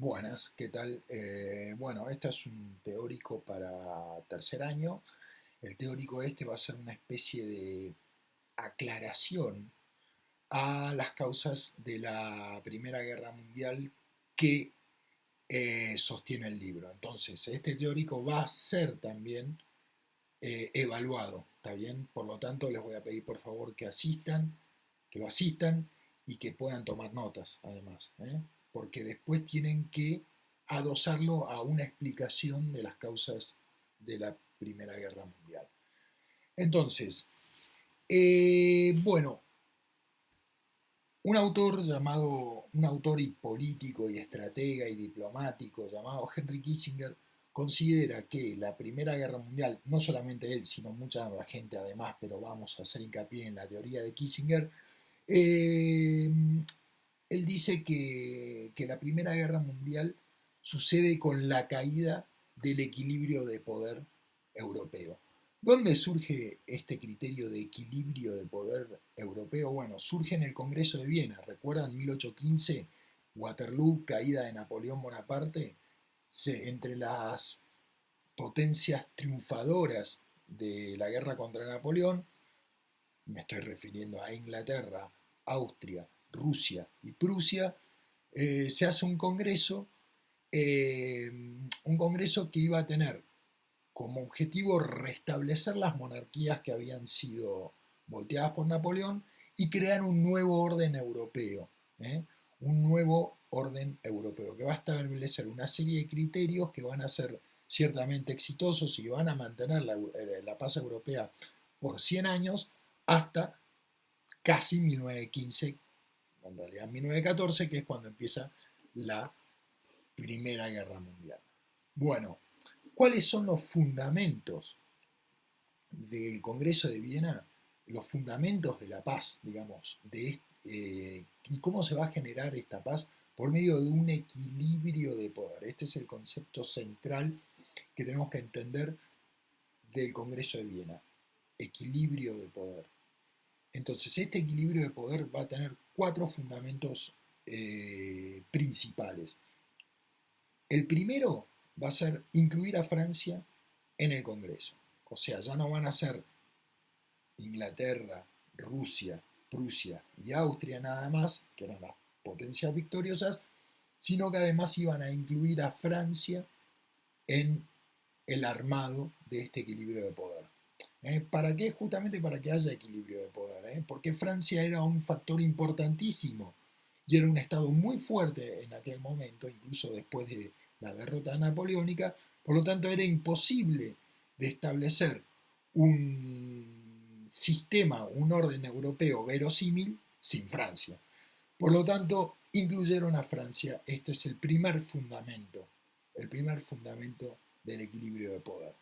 Buenas, ¿qué tal? Bueno, este es un teórico para tercer año. El teórico este va a ser una especie de aclaración a las causas de la Primera Guerra Mundial que sostiene el libro. Entonces, este teórico va a ser también evaluado, ¿está bien? Por lo tanto, les voy a pedir por favor que lo asistan y que puedan tomar notas, además, porque después tienen que adosarlo a una explicación de las causas de la Primera Guerra Mundial. Entonces, bueno, un autor y político y estratega y diplomático llamado Henry Kissinger considera que la Primera Guerra Mundial, no solamente él, sino mucha gente además, pero vamos a hacer hincapié en la teoría de Kissinger, eh, él dice que la Primera Guerra Mundial sucede con la caída del equilibrio de poder europeo. ¿Dónde surge este criterio de equilibrio de poder europeo? Bueno, surge en el Congreso de Viena. ¿Recuerdan 1815? Waterloo, caída de Napoleón Bonaparte. Entre las potencias triunfadoras de la guerra contra Napoleón, me estoy refiriendo a Inglaterra, Austria, Rusia y Prusia, se hace un congreso que iba a tener como objetivo restablecer las monarquías que habían sido volteadas por Napoleón y crear un nuevo orden europeo, ¿eh? Un nuevo orden europeo que va a establecer una serie de criterios que van a ser ciertamente exitosos y van a mantener la paz europea por 100 años hasta casi 1915, en realidad 1914, que es cuando empieza la Primera Guerra Mundial. Bueno, ¿cuáles son los fundamentos del Congreso de Viena? Los fundamentos de la paz, digamos, y cómo se va a generar esta paz por medio de un equilibrio de poder. Este es el concepto central que tenemos que entender del Congreso de Viena. Equilibrio de poder. Entonces, este equilibrio de poder va a tener cuatro fundamentos principales. El primero va a ser incluir a Francia en el Congreso. O sea, ya no van a ser Inglaterra, Rusia, Prusia y Austria nada más, que eran las potencias victoriosas, sino que además iban a incluir a Francia en el armado de este equilibrio de poder. ¿Para qué? Justamente para que haya equilibrio de poder, porque Francia era un factor importantísimo y era un estado muy fuerte en aquel momento, incluso después de la derrota napoleónica, por lo tanto era imposible de establecer un sistema, un orden europeo verosímil sin Francia. Por lo tanto, incluyeron a Francia. Este es el primer fundamento del equilibrio de poder.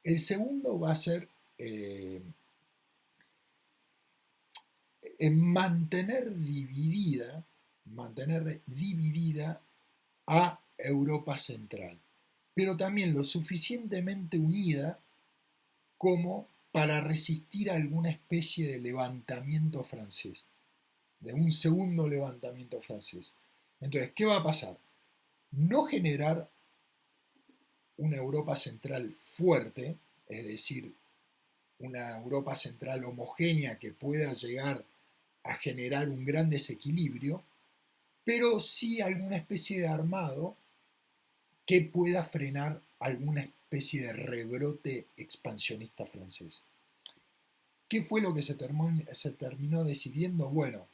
El segundo va a ser eh, mantener dividida a Europa Central, pero también lo suficientemente unida como para resistir a alguna especie de levantamiento francés, de un segundo levantamiento francés. Entonces, ¿qué va a pasar? No generar una Europa Central fuerte, es decir, una Europa Central homogénea que pueda llegar a generar un gran desequilibrio, pero sí alguna especie de armado que pueda frenar alguna especie de rebrote expansionista francés. ¿Qué fue lo que se terminó decidiendo? Bueno,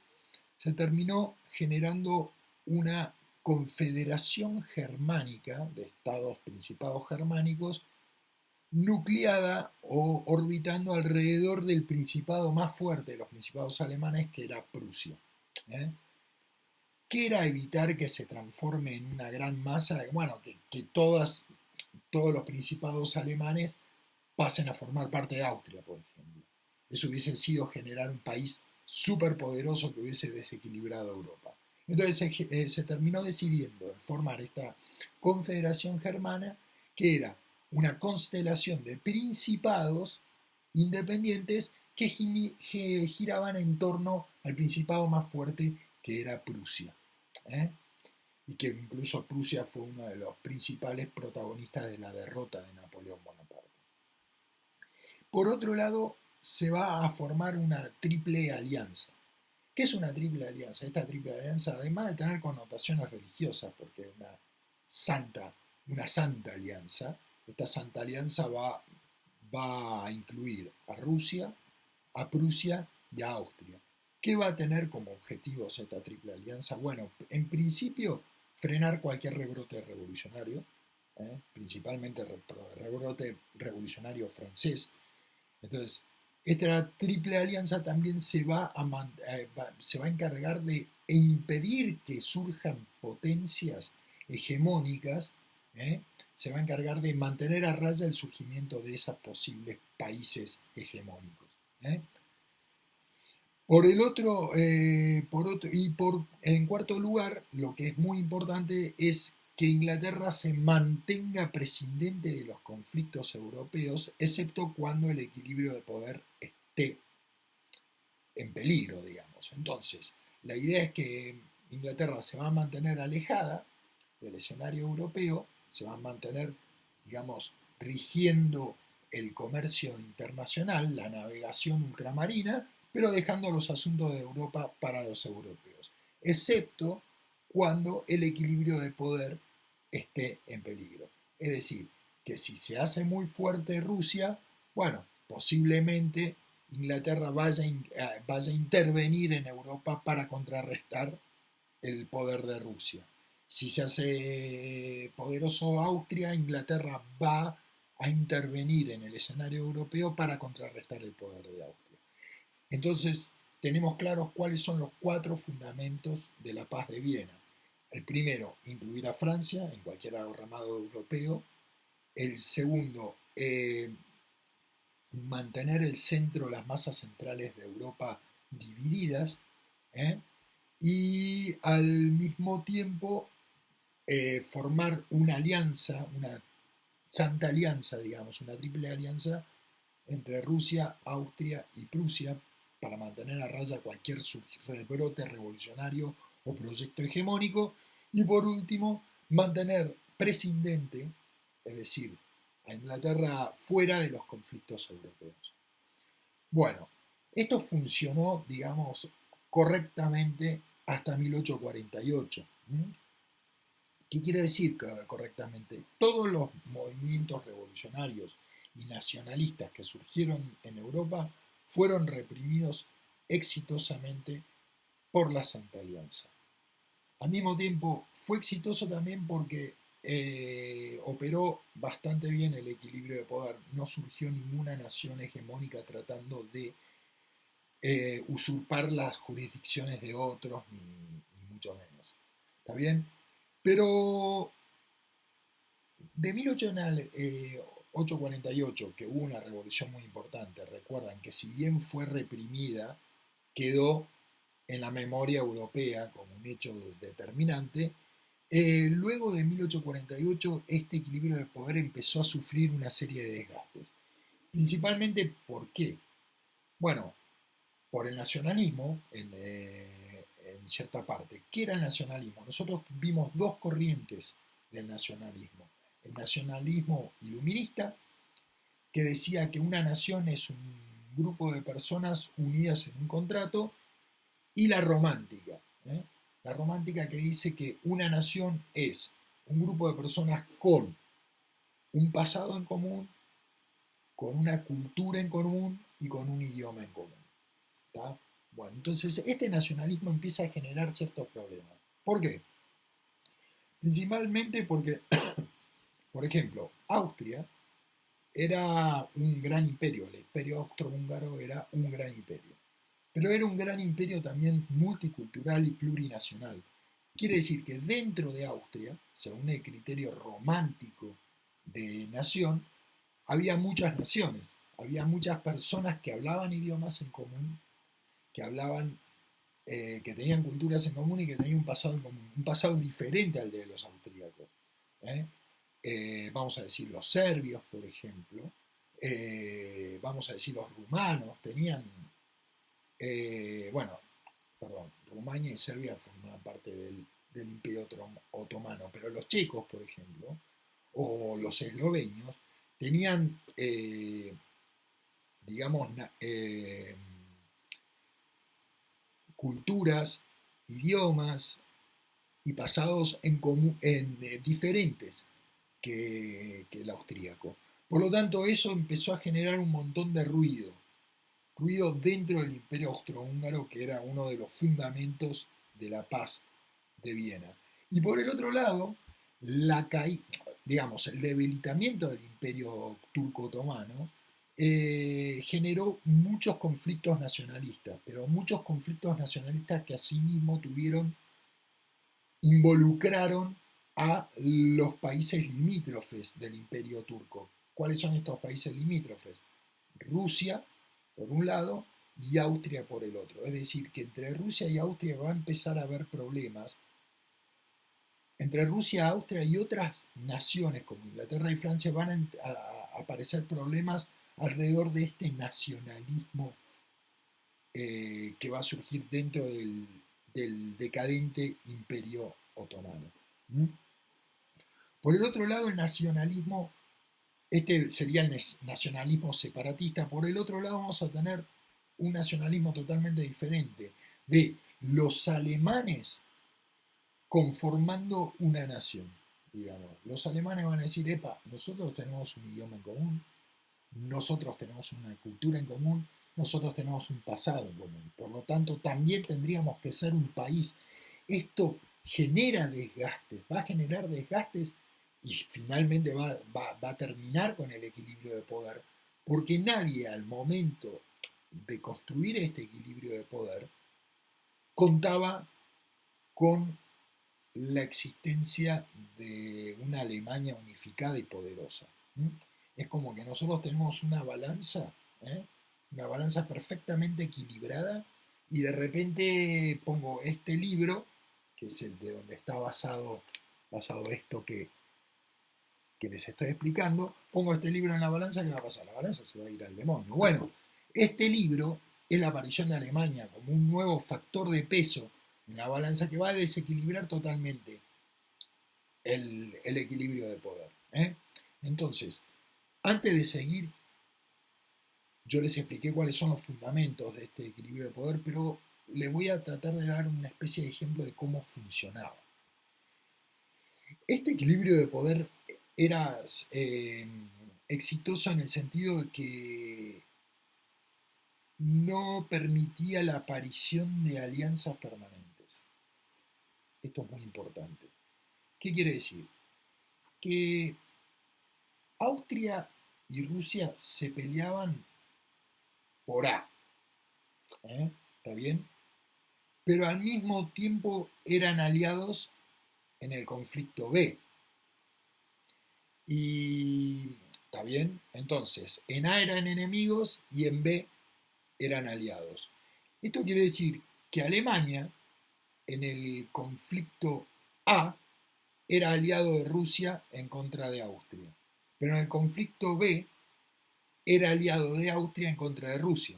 se terminó generando una confederación germánica de estados principados germánicos nucleada o orbitando alrededor del principado más fuerte de los principados alemanes, que era Prusia. ¿eh? Que era evitar que se transforme en una gran masa, bueno, que todos los principados alemanes pasen a formar parte de Austria, por ejemplo. Eso hubiese sido generar un país superpoderoso que hubiese desequilibrado Europa. Entonces se terminó decidiendo formar esta confederación germana, que era una constelación de principados independientes que giraban en torno al principado más fuerte, que era Prusia. ¿eh? y que incluso Prusia fue uno de los principales protagonistas de la derrota de Napoleón Bonaparte. Por otro lado, se va a formar una triple alianza. ¿Qué es una triple alianza? Esta triple alianza, además de tener connotaciones religiosas, porque es una santa alianza, esta santa alianza va a incluir a Rusia, a Prusia y a Austria. ¿Qué va a tener como objetivos esta triple alianza? Bueno, en principio, frenar cualquier rebrote revolucionario, principalmente rebrote revolucionario francés. Entonces, esta triple alianza también se va a encargar de impedir que surjan potencias hegemónicas, ¿eh? Se va a encargar de mantener a raya el surgimiento de esos posibles países hegemónicos. ¿Eh? En cuarto lugar, lo que es muy importante es que Inglaterra se mantenga prescindente de los conflictos europeos, excepto cuando el equilibrio de poder esté en peligro, digamos. Entonces, la idea es que Inglaterra se va a mantener alejada del escenario europeo, se va a mantener, digamos, rigiendo el comercio internacional, la navegación ultramarina, pero dejando los asuntos de Europa para los europeos, excepto cuando el equilibrio de poder esté en peligro. Es decir, que si se hace muy fuerte Rusia, bueno, posiblemente Inglaterra vaya a intervenir en Europa para contrarrestar el poder de Rusia. Si se hace poderoso Austria, Inglaterra va a intervenir en el escenario europeo para contrarrestar el poder de Austria. Entonces, tenemos claros cuáles son los 4 fundamentos de la paz de Viena. El primero, incluir a Francia en cualquier armado europeo. El segundo, mantener el centro, las masas centrales de Europa divididas, ¿eh? Y al mismo tiempo formar una alianza, una santa alianza, digamos, una triple alianza entre Rusia, Austria y Prusia para mantener a raya cualquier rebrote revolucionario o proyecto hegemónico. Y por último, mantener prescindente, es decir, a Inglaterra fuera de los conflictos europeos. Bueno, esto funcionó, digamos, correctamente hasta 1848. ¿Qué quiere decir correctamente? Todos los movimientos revolucionarios y nacionalistas que surgieron en Europa fueron reprimidos exitosamente por la Santa Alianza. Al mismo tiempo, fue exitoso también porque operó bastante bien el equilibrio de poder. No surgió ninguna nación hegemónica tratando de usurpar las jurisdicciones de otros, ni mucho menos. ¿Está bien? Pero de 1848, que hubo una revolución muy importante, recuerdan que si bien fue reprimida, quedó en la memoria europea como un hecho determinante. Luego de 1848, este equilibrio de poder empezó a sufrir una serie de desgastes. Principalmente, ¿por qué? Bueno, por el nacionalismo en cierta parte. ¿Qué era el nacionalismo? Nosotros vimos dos corrientes del nacionalismo. El nacionalismo iluminista, que decía que una nación es un grupo de personas unidas en un contrato, y la romántica. La romántica, que dice que una nación es un grupo de personas con un pasado en común, con una cultura en común y con un idioma en común. ¿Tá? Bueno, entonces este nacionalismo empieza a generar ciertos problemas. ¿Por qué? Principalmente porque, por ejemplo, Austria era un gran imperio, el imperio austrohúngaro era un gran imperio, pero era un gran imperio también multicultural y plurinacional. Quiere decir que dentro de Austria, según el criterio romántico de nación, había muchas naciones, había muchas personas que hablaban idiomas en común, que hablaban, que tenían culturas en común y que tenían un pasado en común, un pasado diferente al de los austríacos. ¿eh? Vamos a decir los serbios, por ejemplo, vamos a decir los rumanos, tenían, bueno, perdón, Rumania y Serbia formaban parte del del Imperio Otomano, pero los checos, por ejemplo, o los eslovenios, tenían, digamos, culturas, idiomas y pasados diferentes que el austríaco. Por lo tanto, eso empezó a generar un montón de ruido dentro del Imperio Austrohúngaro, que era uno de los fundamentos de la paz de Viena. Y por el otro lado, digamos, el debilitamiento del Imperio Turco-Otomano generó muchos conflictos nacionalistas, pero muchos conflictos nacionalistas que asimismo involucraron a los países limítrofes del Imperio Turco. ¿Cuáles son estos países limítrofes? Rusia, por un lado, y Austria por el otro. Es decir, que entre Rusia y Austria va a empezar a haber problemas. Entre Rusia, Austria y otras naciones como Inglaterra y Francia van a aparecer problemas alrededor de este nacionalismo que va a surgir dentro del decadente Imperio Otomano. ¿Mm? Por el otro lado, el nacionalismo, este sería el nacionalismo separatista. Por el otro lado, vamos a tener un nacionalismo totalmente diferente de los alemanes conformando una nación, digamos. Los alemanes van a decir, epa, nosotros tenemos un idioma en común, nosotros tenemos una cultura en común, nosotros tenemos un pasado en común. Por lo tanto, también tendríamos que ser un país. Esto genera desgastes, va a generar desgastes y finalmente va a terminar con el equilibrio de poder, porque nadie al momento de construir este equilibrio de poder contaba con la existencia de una Alemania unificada y poderosa. Es como que nosotros tenemos ¿eh? Una balanza perfectamente equilibrada, y de repente pongo este libro, que es el de donde está basado esto que les estoy explicando, pongo este libro en la balanza, ¿qué va a pasar? La balanza se va a ir al demonio. Bueno, este libro es la aparición de Alemania como un nuevo factor de peso en la balanza que va a desequilibrar totalmente el equilibrio de poder. Entonces, antes de seguir, yo les expliqué cuáles son los fundamentos de este equilibrio de poder, pero les voy a tratar de dar una especie de ejemplo de cómo funcionaba. Este equilibrio de poder era exitoso en el sentido de que no permitía la aparición de alianzas permanentes. Esto es muy importante. ¿Qué quiere decir? Que Austria y Rusia se peleaban por A, ¿está bien? Pero al mismo tiempo eran aliados en el conflicto B. Y, ¿está bien? Entonces, en A eran enemigos y en B eran aliados. Esto quiere decir que Alemania, en el conflicto A, era aliado de Rusia en contra de Austria. Pero en el conflicto B, era aliado de Austria en contra de Rusia.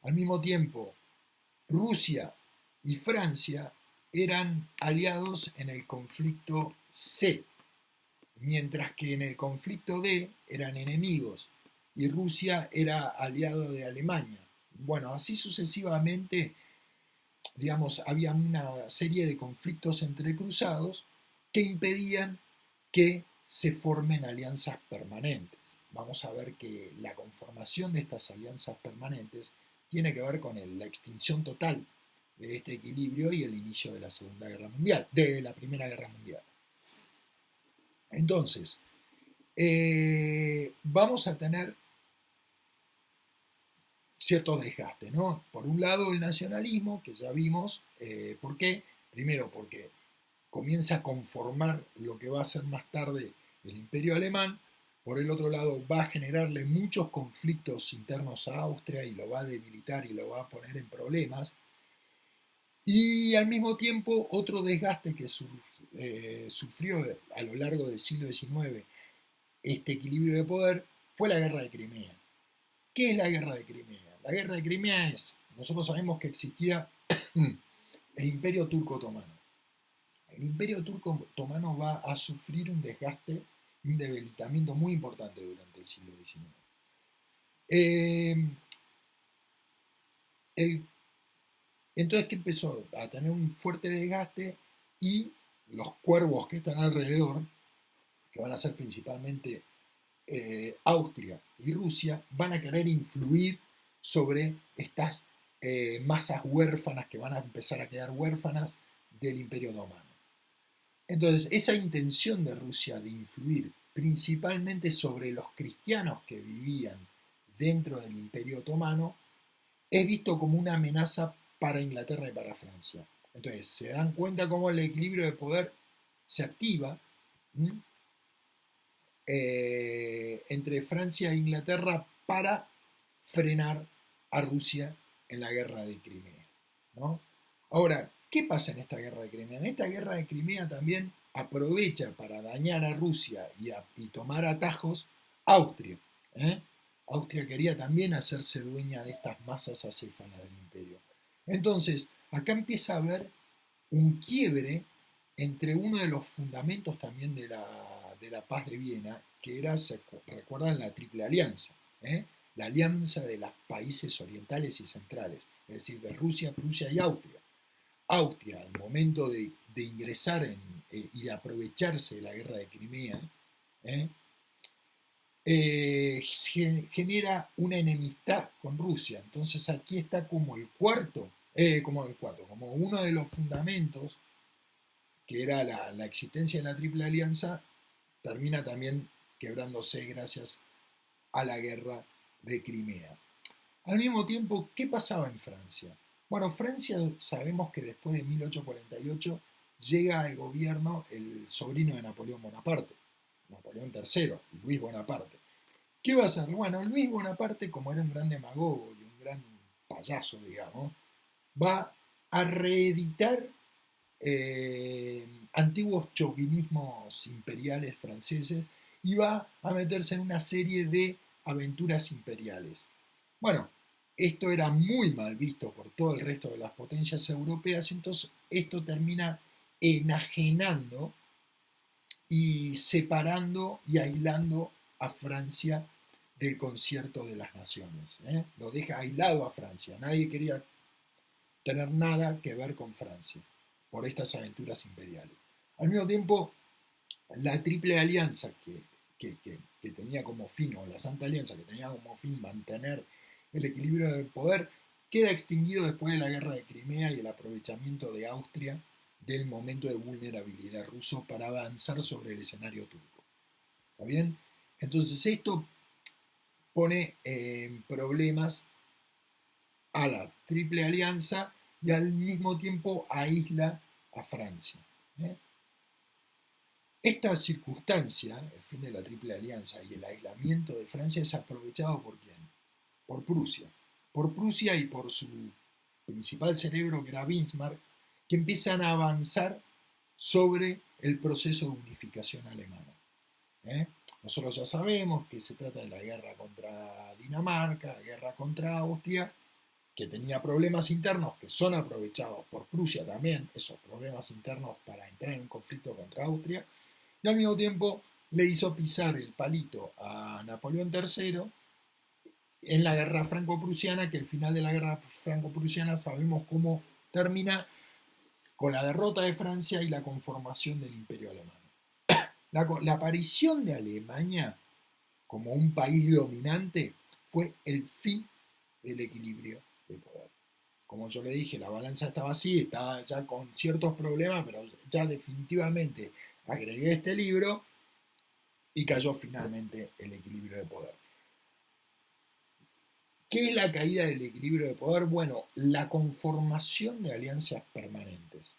Al mismo tiempo, Rusia y Francia eran aliados en el conflicto C, mientras que en el conflicto D eran enemigos y Rusia era aliado de Alemania. Bueno, así sucesivamente, digamos, había una serie de conflictos entrecruzados que impedían que se formen alianzas permanentes. Vamos a ver que la conformación de estas alianzas permanentes tiene que ver con la extinción total de este equilibrio y el inicio de la Segunda Guerra Mundial, de la Primera Guerra Mundial. Entonces, vamos a tener cierto desgaste, ¿no? Por un lado el nacionalismo, que ya vimos, ¿por qué? Primero porque comienza a conformar lo que va a ser más tarde el Imperio Alemán. Por el otro lado, va a generarle muchos conflictos internos a Austria y lo va a debilitar y lo va a poner en problemas. Y al mismo tiempo, otro desgaste que sufrió a lo largo del siglo XIX este equilibrio de poder fue la Guerra de Crimea. ¿Qué es la Guerra de Crimea? La Guerra de Crimea nosotros sabemos que existía el Imperio Turco Otomano. el Imperio Turco Otomano va a sufrir un desgaste y un debilitamiento muy importante durante el siglo XIX. Eh, el, entonces, ¿qué empezó? A tener un fuerte desgaste y los cuervos que están alrededor, que van a ser principalmente Austria y Rusia, van a querer influir sobre estas masas huérfanas que van a empezar a quedar huérfanas del Imperio Otomano. Entonces, esa intención de Rusia de influir principalmente sobre los cristianos que vivían dentro del Imperio Otomano es visto como una amenaza para Inglaterra y para Francia. Entonces, se dan cuenta cómo el equilibrio de poder se activa entre Francia e Inglaterra para frenar a Rusia en la guerra de Crimea, ¿no? Ahora, ¿qué pasa en esta guerra de Crimea? En esta guerra de Crimea también aprovecha para dañar a Rusia y tomar atajos Austria. ¿eh? Austria quería también hacerse dueña de estas masas acéfalas del imperio. Entonces, acá empieza a haber un quiebre entre uno de los fundamentos también de la paz de Viena, que era, se recuerdan, la Triple Alianza, ¿eh? La alianza de los países orientales y centrales, es decir, de Rusia, Prusia y Austria. Austria, al momento de ingresar y de aprovecharse de la guerra de Crimea, ¿eh? Genera una enemistad con Rusia. Entonces aquí está como como uno de los fundamentos, que era la existencia de la Triple Alianza, termina también quebrándose gracias a la guerra de Crimea. Al mismo tiempo, ¿qué pasaba en Francia? Bueno, Francia sabemos que después de 1848 llega al gobierno el sobrino de Napoleón Bonaparte, Napoleón III, Luis Bonaparte. ¿Qué va a hacer? Bueno, Luis Bonaparte, como era un gran demagogo y un gran payaso, digamos, va a reeditar antiguos chauvinismos imperiales franceses y va a meterse en una serie de aventuras imperiales. Bueno, esto era muy mal visto por todo el resto de las potencias europeas, entonces esto termina enajenando y separando y aislando a Francia del concierto de las naciones. Lo deja aislado a Francia. Nadie quería tener nada que ver con Francia por estas aventuras imperiales. Al mismo tiempo, la Triple Alianza que tenía como fin, o la Santa Alianza que tenía como fin mantener el equilibrio del poder, queda extinguido después de la guerra de Crimea y el aprovechamiento de Austria del momento de vulnerabilidad ruso para avanzar sobre el escenario turco. ¿Está bien? Entonces esto pone en problemas a la Triple Alianza y al mismo tiempo aísla a Francia. ¿eh? Esta circunstancia, el fin de la Triple Alianza y el aislamiento de Francia, es aprovechado ¿por quién? Por Prusia. Por Prusia y por su principal cerebro, que era Bismarck, que empiezan a avanzar sobre el proceso de unificación alemana. Nosotros ya sabemos que se trata de la guerra contra Dinamarca, la guerra contra Austria, que tenía problemas internos que son aprovechados por Prusia también, esos problemas internos para entrar en un conflicto contra Austria, y al mismo tiempo le hizo pisar el palito a Napoleón III en la guerra franco-prusiana, que el final de la guerra franco-prusiana sabemos cómo termina con la derrota de Francia y la conformación del Imperio Alemán. La aparición de Alemania como un país dominante fue el fin del equilibrio de poder. Como yo le dije, la balanza estaba así, estaba ya con ciertos problemas, pero ya definitivamente agregué este libro y cayó finalmente el equilibrio de poder. ¿Qué es la caída del equilibrio de poder? Bueno, la conformación de alianzas permanentes.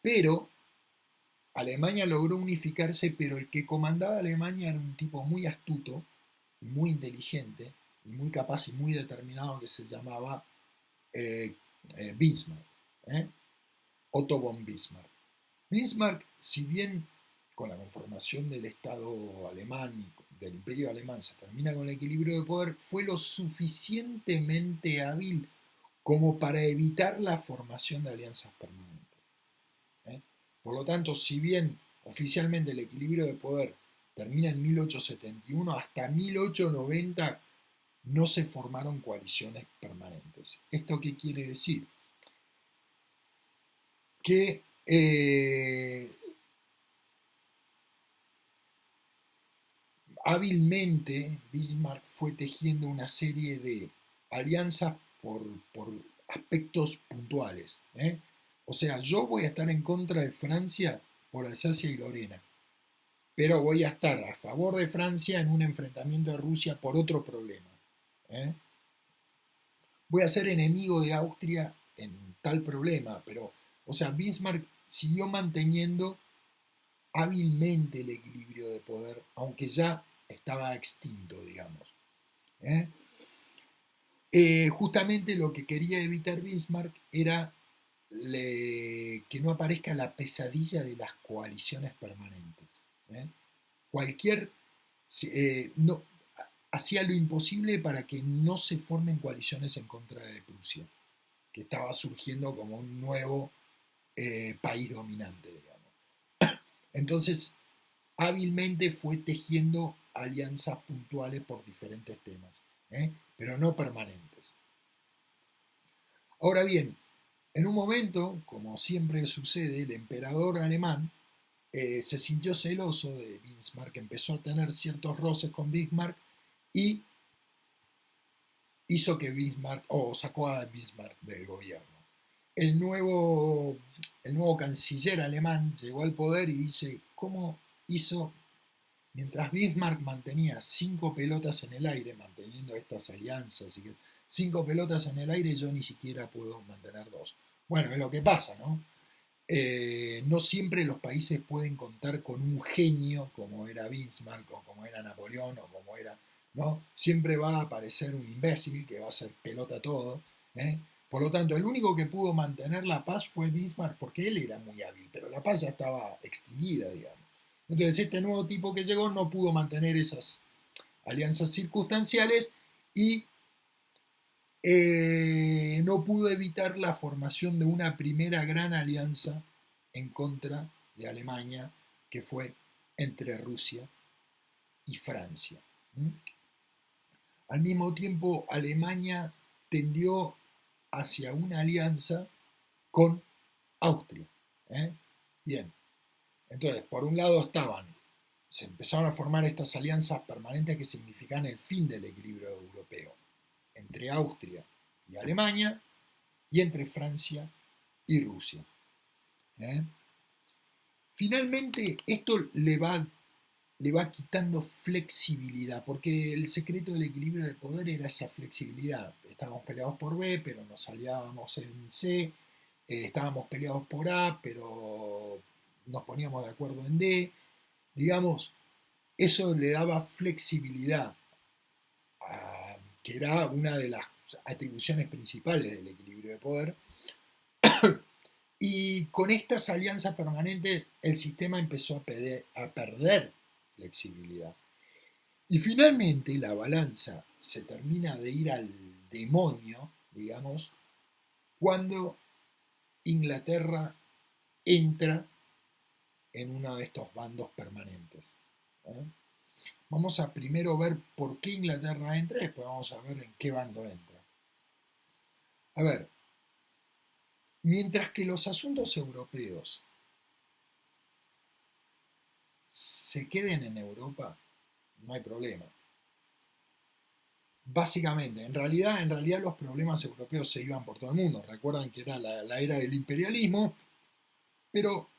Pero Alemania logró unificarse, pero el que comandaba Alemania era un tipo muy astuto y muy inteligente y muy capaz y muy determinado, que se llamaba Bismarck, Otto von Bismarck. Bismarck, si bien con la conformación del Estado alemán y del Imperio alemán se termina con el equilibrio de poder, fue lo suficientemente hábil como para evitar la formación de alianzas permanentes. Por lo tanto, si bien oficialmente el equilibrio de poder termina en 1871, hasta 1890 no se formaron coaliciones permanentes. ¿Esto qué quiere decir? Que hábilmente Bismarck fue tejiendo una serie de alianzas por aspectos puntuales. O sea, yo voy a estar en contra de Francia por Alsacia y Lorena, pero voy a estar a favor de Francia en un enfrentamiento de Rusia por otro problema. ¿eh? Voy a ser enemigo de Austria en tal problema, pero, o sea, Bismarck siguió manteniendo hábilmente el equilibrio de poder, aunque ya estaba extinto, digamos. ¿eh? Justamente lo que quería evitar Bismarck era que no aparezca la pesadilla de las coaliciones permanentes. ¿eh? Cualquier no, hacía lo imposible para que no se formen coaliciones en contra de Prusia, que estaba surgiendo como un nuevo país dominante, digamos. Entonces, hábilmente fue tejiendo alianzas puntuales por diferentes temas, pero no permanentes. Ahora bien, en un momento, como siempre sucede, el emperador alemán se sintió celoso de Bismarck, empezó a tener ciertos roces con Bismarck y hizo que Bismarck, o sacó a Bismarck del gobierno. El nuevo, el nuevo canciller alemán llegó al poder y dice, ¿cómo hizo? Mientras Bismarck mantenía 5 pelotas en el aire, manteniendo estas alianzas, y 5 pelotas en el aire, yo ni siquiera puedo mantener 2. Bueno, es lo que pasa, ¿no? No siempre los países pueden contar con un genio como era Bismarck o como era Napoleón o como era, ¿no? Siempre va a aparecer un imbécil que va a hacer pelota todo. ¿eh? Por lo tanto, el único que pudo mantener la paz fue Bismarck porque él era muy hábil, pero la paz ya estaba extinguida, digamos. Entonces, este nuevo tipo que llegó no pudo mantener esas alianzas circunstanciales y no pudo evitar la formación de una primera gran alianza en contra de Alemania, que fue entre Rusia y Francia. Al mismo tiempo, Alemania tendió hacia una alianza con Austria. Bien, entonces, por un lado se empezaron a formar estas alianzas permanentes que significan el fin del equilibrio europeo entre Austria y Alemania y entre Francia y Rusia. Finalmente, esto le va quitando flexibilidad, porque el secreto del equilibrio de poder era esa flexibilidad. Estábamos peleados por B, pero nos aliábamos en C, estábamos peleados por A, pero nos poníamos de acuerdo en D. Digamos, eso le daba flexibilidad, que era una de las atribuciones principales del equilibrio de poder. Y con estas alianzas permanentes el sistema empezó a perder flexibilidad. Y finalmente la balanza se termina de ir al demonio, digamos, cuando Inglaterra entra en uno de estos bandos permanentes. Vamos a primero ver por qué Inglaterra entra y después vamos a ver en qué bando entra. A ver, mientras que los asuntos europeos se queden en Europa, no hay problema. Básicamente, en realidad los problemas europeos se iban por todo el mundo. Recuerdan que era la era del imperialismo, pero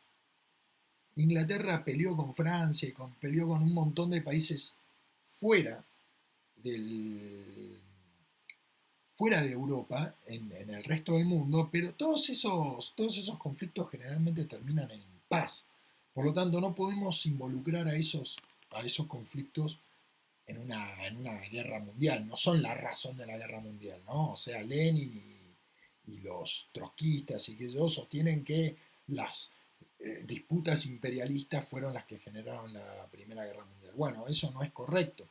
Inglaterra peleó con Francia y peleó con un montón de países fuera del, fuera de Europa, en el resto del mundo, pero todos esos conflictos generalmente terminan en paz. Por lo tanto, no podemos involucrar a esos conflictos en una guerra mundial. No son la razón de la guerra mundial, ¿no? O sea, Lenin y los trotskistas y que ellos sostienen que las disputas imperialistas fueron las que generaron la Primera Guerra Mundial. Bueno, eso no es correcto,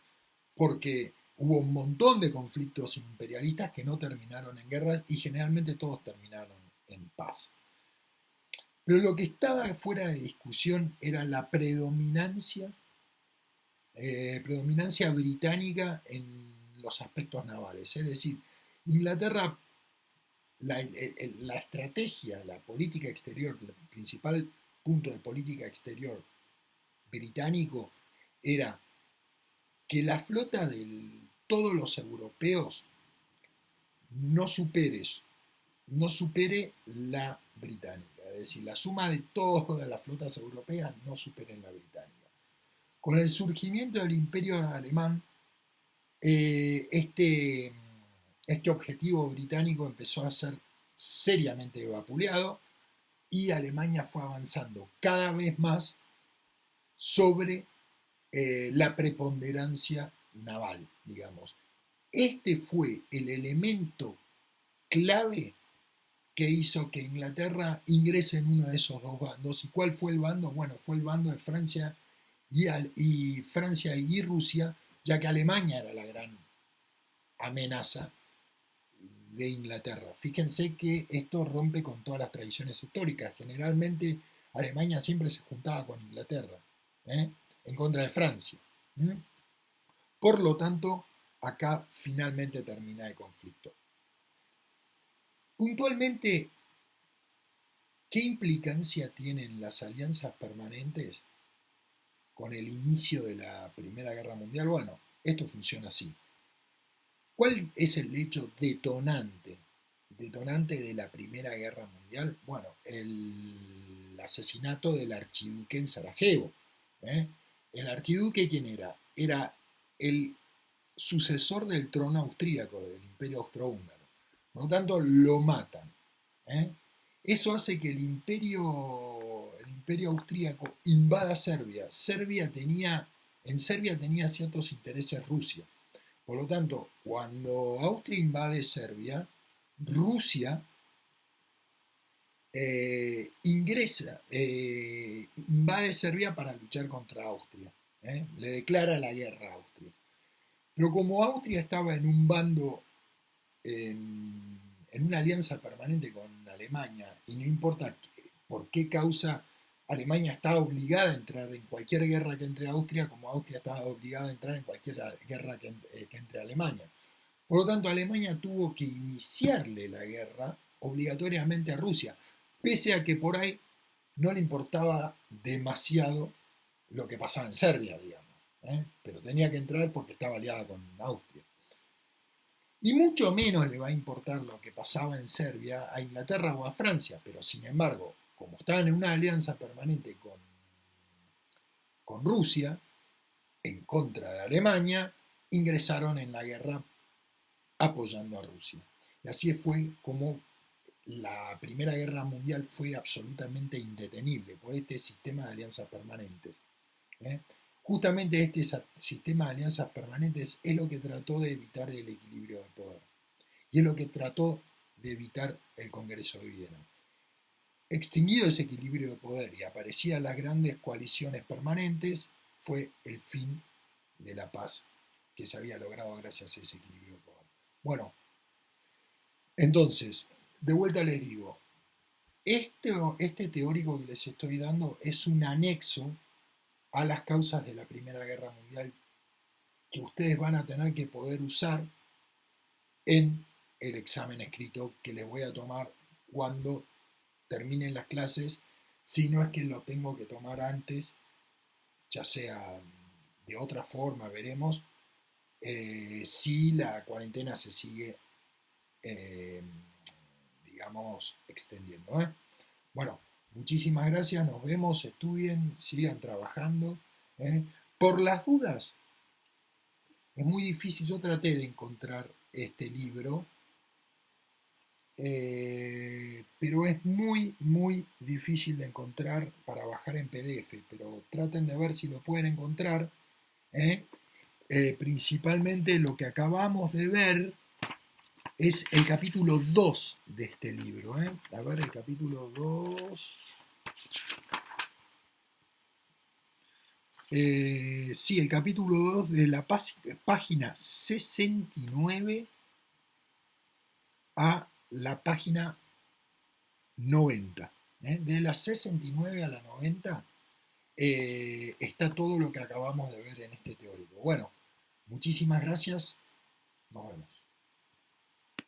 porque hubo un montón de conflictos imperialistas que no terminaron en guerras y generalmente todos terminaron en paz. Pero lo que estaba fuera de discusión era la predominancia británica en los aspectos navales. Es decir, Inglaterra, la estrategia, la política exterior, el principal punto de política exterior británico era que la flota de todos los europeos no supere, no supere la británica. Es decir, la suma de todas las flotas europeas no superen la británica. Con el surgimiento del imperio alemán, este objetivo británico empezó a ser seriamente vapuleado y Alemania fue avanzando cada vez más sobre la preponderancia naval, digamos. Este fue el elemento clave que hizo que Inglaterra ingrese en uno de esos dos bandos. ¿Y cuál fue el bando? Bueno, fue el bando de Francia Francia y Rusia, ya que Alemania era la gran amenaza de Inglaterra. Fíjense que esto rompe con todas las tradiciones históricas. Generalmente Alemania siempre se juntaba con Inglaterra, en contra de Francia. Por lo tanto, acá finalmente termina el conflicto. Puntualmente, ¿qué implicancia tienen las alianzas permanentes con el inicio de la Primera Guerra Mundial? Bueno, esto funciona así. ¿Cuál es el hecho detonante de la Primera Guerra Mundial? Bueno, el asesinato del archiduque en Sarajevo. ¿El archiduque quién era? Era el sucesor del trono austríaco, del Imperio Austrohúngaro. Por lo tanto, lo matan. Eso hace que el imperio austríaco invada Serbia. En Serbia tenía ciertos intereses Rusia. Por lo tanto, cuando Austria invade Serbia, Rusia invade Serbia para luchar contra Austria. Le declara la guerra a Austria. Pero como Austria estaba en un bando, en una alianza permanente con Alemania, y no importa por qué causa, Alemania estaba obligada a entrar en cualquier guerra que entre Austria, como Austria estaba obligada a entrar en cualquier guerra que entre Alemania. Por lo tanto, Alemania tuvo que iniciarle la guerra obligatoriamente a Rusia, pese a que por ahí no le importaba demasiado lo que pasaba en Serbia, digamos, pero tenía que entrar porque estaba aliada con Austria. Y mucho menos le va a importar lo que pasaba en Serbia a Inglaterra o a Francia, pero sin embargo, como estaban en una alianza permanente con Rusia, en contra de Alemania, ingresaron en la guerra apoyando a Rusia. Y así fue como la Primera Guerra Mundial fue absolutamente indetenible por este sistema de alianzas permanentes. Justamente este sistema de alianzas permanentes es lo que trató de evitar el equilibrio de poder. Y es lo que trató de evitar el Congreso de Viena. Extinguido ese equilibrio de poder y aparecían las grandes coaliciones permanentes, fue el fin de la paz que se había logrado gracias a ese equilibrio de poder. Bueno, entonces, de vuelta les digo, este teórico que les estoy dando es un anexo a las causas de la Primera Guerra Mundial que ustedes van a tener que poder usar en el examen escrito que les voy a tomar cuando terminen las clases, si no es que lo tengo que tomar antes, ya sea de otra forma, veremos, si la cuarentena se sigue, digamos, extendiendo. Bueno, muchísimas gracias, nos vemos, estudien, sigan trabajando. Por las dudas, es muy difícil, yo traté de encontrar este libro, pero es muy, muy difícil de encontrar para bajar en PDF, pero traten de ver si lo pueden encontrar. Principalmente lo que acabamos de ver es el capítulo 2 de este libro. A ver, el capítulo 2. Sí, el capítulo 2 de la página 69 a la página 90. De la 69 a la 90 está todo lo que acabamos de ver en este teórico. Bueno, muchísimas gracias, nos vemos.